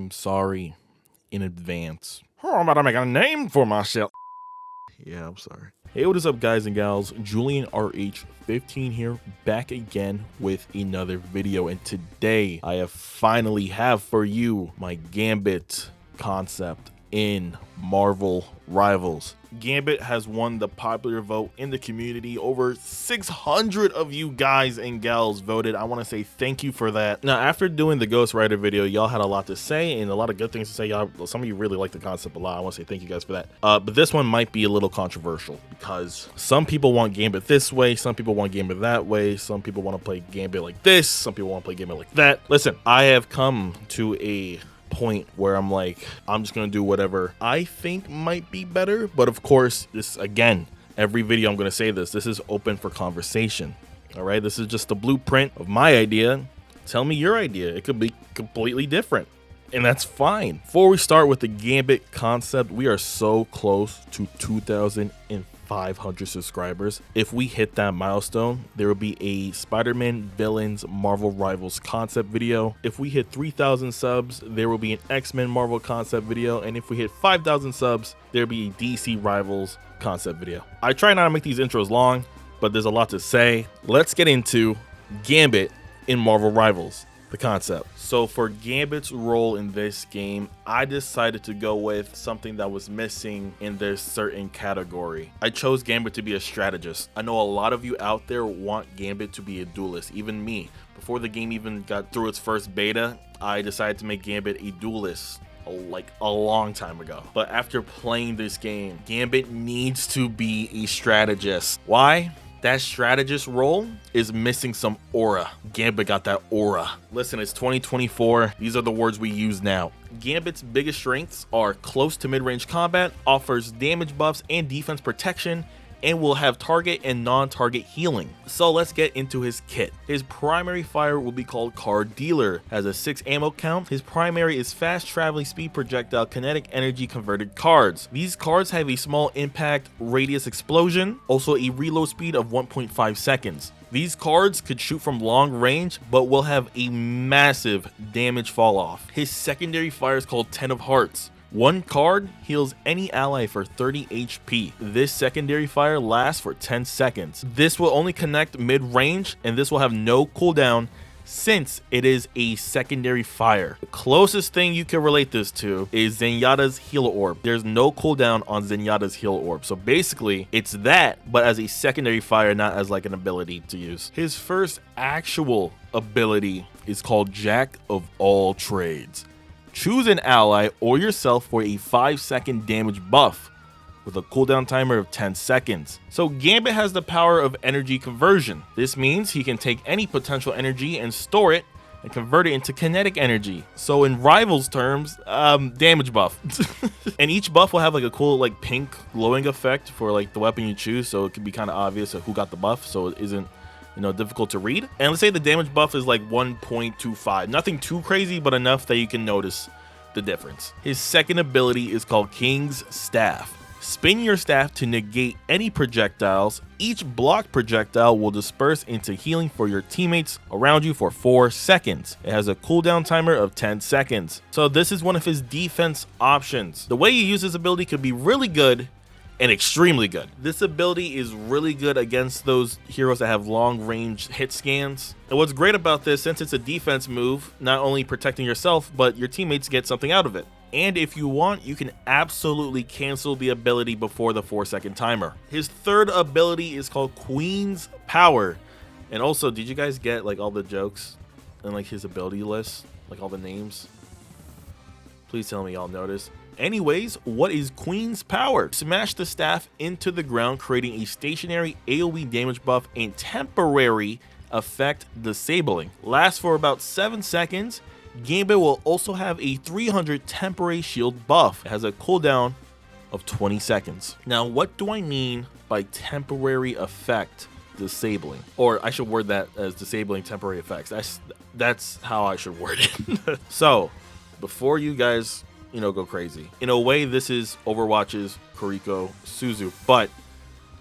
I'm sorry in advance. Oh, I'm about to make a name for myself. Yeah, I'm sorry. Hey, what is up, guys and gals? Julian RH15 here, back again with another video. And today I finally have for you my Gambit concept in Marvel Rivals. Gambit has won the popular vote in the community. Over 600 of you guys and gals voted. I want to say thank you for that. Now, after doing the Ghost Rider video, y'all had a lot to say and a lot of good things to say. Some of you really like the concept a lot. I want to say thank you guys for that. But this one might be a little controversial because some people want Gambit this way, some people want Gambit that way, some people want to play Gambit like this, some people want to play Gambit like that. Listen, I have come to a point where I'm like, I'm just gonna do whatever I think might be better. But of course, this, again, every video I'm gonna say this is open for conversation. All right, this is just the blueprint of my idea. Tell me your idea. It could be completely different, and that's fine. Before we start with the Gambit concept, we are so close to 2,500 subscribers. If we hit that milestone, there will be a Spider-Man Villains Marvel Rivals concept video. If we hit 3,000 subs, there will be an X-Men Marvel concept video. And if we hit 5,000 subs, there'll be a DC Rivals concept video. I try not to make these intros long, but there's a lot to say. Let's get into Gambit in Marvel Rivals, the concept. So for Gambit's role in this game, I decided to go with something that was missing in this certain category. I chose Gambit to be a strategist. I know a lot of you out there want Gambit to be a duelist, even me. Before the game even got through its first beta, I decided to make Gambit a duelist like a long time ago. But after playing this game, Gambit needs to be a strategist. Why? That strategist role is missing some aura. Gambit got that aura. Listen, it's 2024. These are the words we use now. Gambit's biggest strengths are close to mid-range combat, offers damage buffs and defense protection, and will have target and non-target healing. So let's get into his kit. His primary fire will be called Card Dealer. Has a 6 ammo count. His primary is fast traveling speed projectile kinetic energy converted cards. These cards have a small impact radius explosion, also a reload speed of 1.5 seconds. These cards could shoot from long range, but will have a massive damage fall off. His secondary fire is called 10 of Hearts. One card heals any ally for 30 HP. This secondary fire lasts for 10 seconds. This will only connect mid-range, and this will have no cooldown since it is a secondary fire. The closest thing you can relate this to is Zenyatta's Heal Orb. There's no cooldown on Zenyatta's Heal Orb. So basically, it's that, but as a secondary fire, not as like an ability to use. His first actual ability is called Jack of All Trades. Choose an ally or yourself for a 5-second damage buff with a cooldown timer of 10 seconds. So Gambit has the power of energy conversion. This means he can take any potential energy and store it and convert it into kinetic energy. So in Rivals terms, damage buff. And each buff will have like a cool like pink glowing effect for like the weapon you choose. So it can be kind of obvious who got the buff, so it isn't, you know, difficult to read. And let's say the damage buff is like 1.25. Nothing too crazy, but enough that you can notice the difference. His second ability is called King's Staff. Spin your staff to negate any projectiles. Each blocked projectile will disperse into healing for your teammates around you for 4 seconds. It has a cooldown timer of 10 seconds. So this is one of his defense options. The way you use this ability could be really good and extremely good. This ability is really good against those heroes that have long range hit scans. And what's great about this, since it's a defense move, not only protecting yourself, but your teammates get something out of it. And if you want, you can absolutely cancel the ability before the 4-second timer. His third ability is called Queen's Power. And also, did you guys get like all the jokes and like his ability list, like all the names? Please tell me y'all noticed. Anyways, what is Queen's Power? Smash the staff into the ground, creating a stationary AoE damage buff and temporary effect disabling. Lasts for about 7 seconds. Gambit will also have a 300 temporary shield buff. It has a cooldown of 20 seconds. Now, what do I mean by temporary effect disabling? Or I should word that as disabling temporary effects. That's how I should word it. So, before you guys go crazy. In a way, this is Overwatch's Kuriko Suzu, but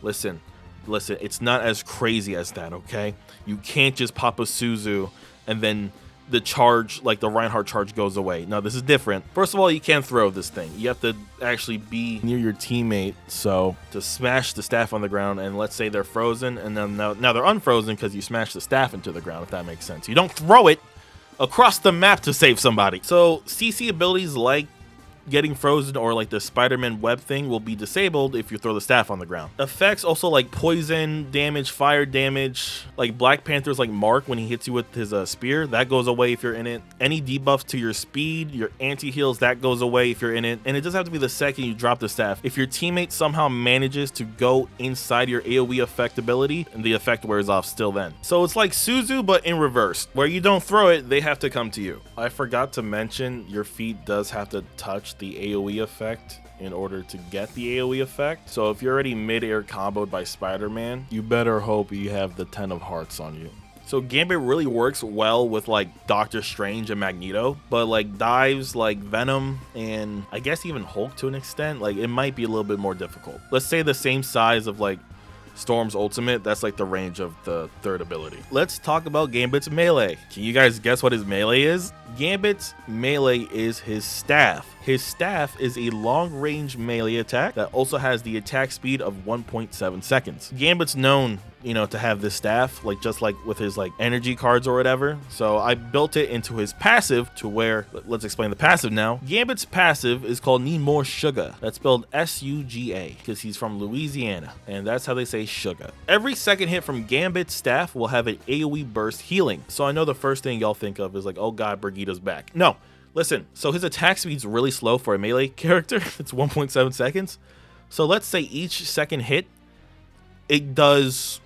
listen, it's not as crazy as that, okay? You can't just pop a Suzu and then the charge, like the Reinhardt charge, goes away. No, this is different. First of all, you can't throw this thing. You have to actually be near your teammate, so to smash the staff on the ground, and let's say they're frozen, and then now they're unfrozen because you smash the staff into the ground, if that makes sense. You don't throw it across the map to save somebody. So CC abilities like getting frozen or like the Spider-Man web thing will be disabled if you throw the staff on the ground. Effects also like poison damage, fire damage, like Black Panther's like Mark when he hits you with his spear, that goes away if you're in it. Any debuffs to your speed, your anti-heals, that goes away if you're in it. And it doesn't have to be the second you drop the staff. If your teammate somehow manages to go inside your AoE effect ability, and the effect wears off still then. So it's like Suzu but in reverse, where you don't throw it, they have to come to you. I forgot to mention your feet does have to touch the AoE effect in order to get the AoE effect. So if you're already mid-air comboed by Spider-Man, you better hope you have the 10 of hearts on you. So Gambit really works well with like Doctor Strange and Magneto, but like dives like Venom and I guess even Hulk to an extent, like it might be a little bit more difficult. Let's say the same size of like Storm's ultimate, that's like the range of the third ability. Let's talk about Gambit's melee. Can you guys guess what his melee is? Gambit's melee is his staff. His staff is a long-range melee attack that also has the attack speed of 1.7 seconds. Gambit's known, to have this staff, like just like with his like energy cards or whatever. So I built it into his passive to where, let's explain the passive now. Gambit's passive is called Need More Sugar. That's spelled S-U-G-A because he's from Louisiana, and that's how they say sugar. Every second hit from Gambit's staff will have an AoE burst healing. So I know the first thing y'all think of is like, oh god, Brigida's back. No. Listen, so his attack speed's really slow for a melee character. It's 1.7 seconds. So let's say each second hit, it does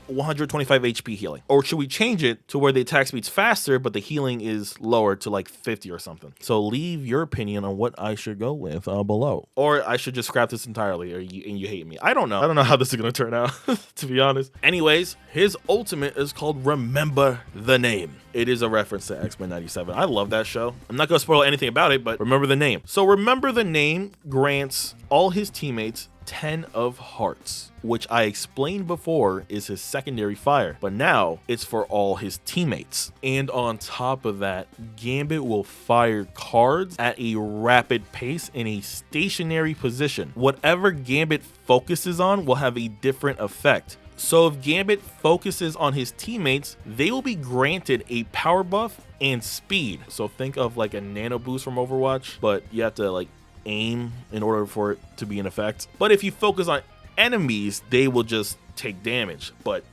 125 HP healing. Or should we change it to where the attack speed's faster, but the healing is lower to like 50 or something? So leave your opinion on what I should go with below. Or I should just scrap this entirely and you hate me. I don't know. I don't know how this is going to turn out, to be honest. Anyways, his ultimate is called Remember the Name. It is a reference to X-Men 97. I love that show. I'm not going to spoil anything about it, but remember the name. So Remember the Name grants all his teammates 10 of hearts, which I explained before is his secondary fire, but now it's for all his teammates. And on top of that, Gambit will fire cards at a rapid pace in a stationary position. Whatever Gambit focuses on will have a different effect. So if Gambit focuses on his teammates, they will be granted a power buff and speed. So think of like a nano boost from Overwatch, but you have to like aim in order for it to be in effect. But if you focus on enemies, they will just take damage. But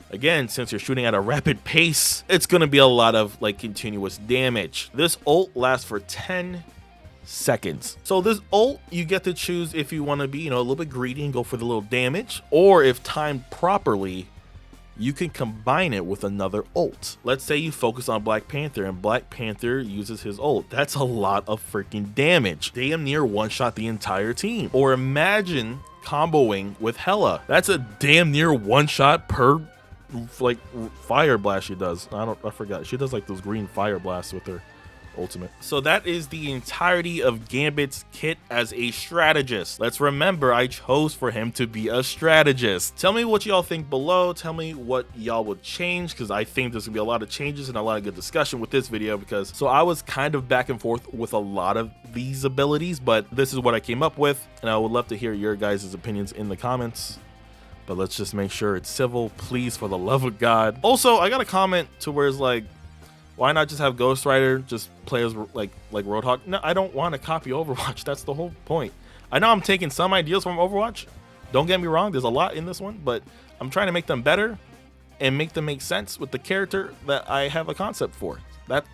again, since you're shooting at a rapid pace, it's going to be a lot of like continuous damage. This ult lasts for 10 seconds. So this ult, you get to choose if you want to be, a little bit greedy and go for the little damage, or if timed properly, you can combine it with another ult. Let's say you focus on Black Panther and Black Panther uses his ult. That's a lot of freaking damage. Damn near one-shot the entire team. Or imagine comboing with Hela. That's a damn near one-shot per like fire blast she does. I forgot. She does like those green fire blasts with her ultimate. So that is the entirety of Gambit's kit as a strategist. Let's remember, I chose for him to be a strategist. Tell me what y'all think below. Tell me what y'all would change, because I think there's gonna be a lot of changes and a lot of good discussion with this video, because so I was kind of back and forth with a lot of these abilities, but this is what I came up with, and I would love to hear your guys' opinions in the comments. But let's just make sure it's civil, please, for the love of God. Also, I got a comment to where it's like, why not just have Ghost Rider just play as like Roadhog? No, I don't want to copy Overwatch. That's the whole point. I know I'm taking some ideas from Overwatch. Don't get me wrong. There's a lot in this one, but I'm trying to make them better and make them make sense with the character that I have a concept for.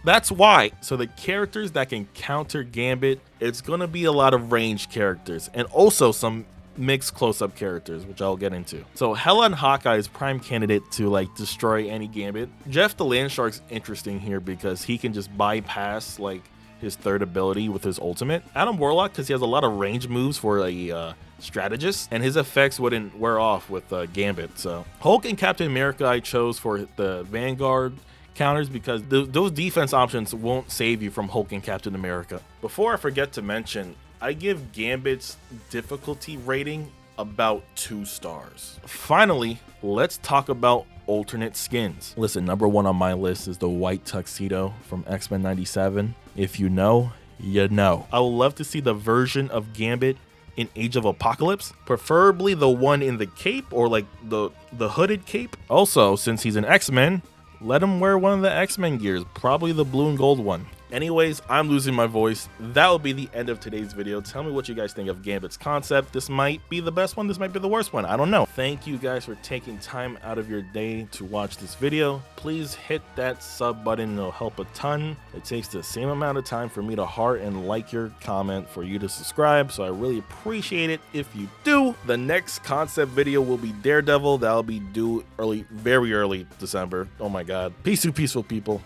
That's why. So the characters that can counter Gambit, it's going to be a lot of ranged characters and also some mixed close-up characters, which I'll get into. So Hela and Hawkeye is prime candidate to like destroy any Gambit. Jeff the Landshark's interesting here because he can just bypass like his third ability with his ultimate. Adam Warlock, because he has a lot of range moves for a strategist, and his effects wouldn't wear off with Gambit. So Hulk and Captain America I chose for the Vanguard counters because those defense options won't save you from Hulk and Captain America. Before I forget to mention, I give Gambit's difficulty rating about 2 stars. Finally, let's talk about alternate skins. Listen, number one on my list is the white tuxedo from X-Men 97. If you know, you know. I would love to see the version of Gambit in Age of Apocalypse, preferably the one in the cape or like the hooded cape. Also, since he's an X-Men, let him wear one of the X-Men gears, probably the blue and gold one. Anyways, I'm losing my voice. That will be the end of today's video. Tell me what you guys think of Gambit's concept. This might be the best one. This might be the worst one. I don't know. Thank you guys for taking time out of your day to watch this video. Please hit that sub button. It'll help a ton. It takes the same amount of time for me to heart and like your comment for you to subscribe. So I really appreciate it if you do. The next concept video will be Daredevil. That'll be due very early December. Oh my God. Peace to peaceful people,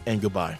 and goodbye.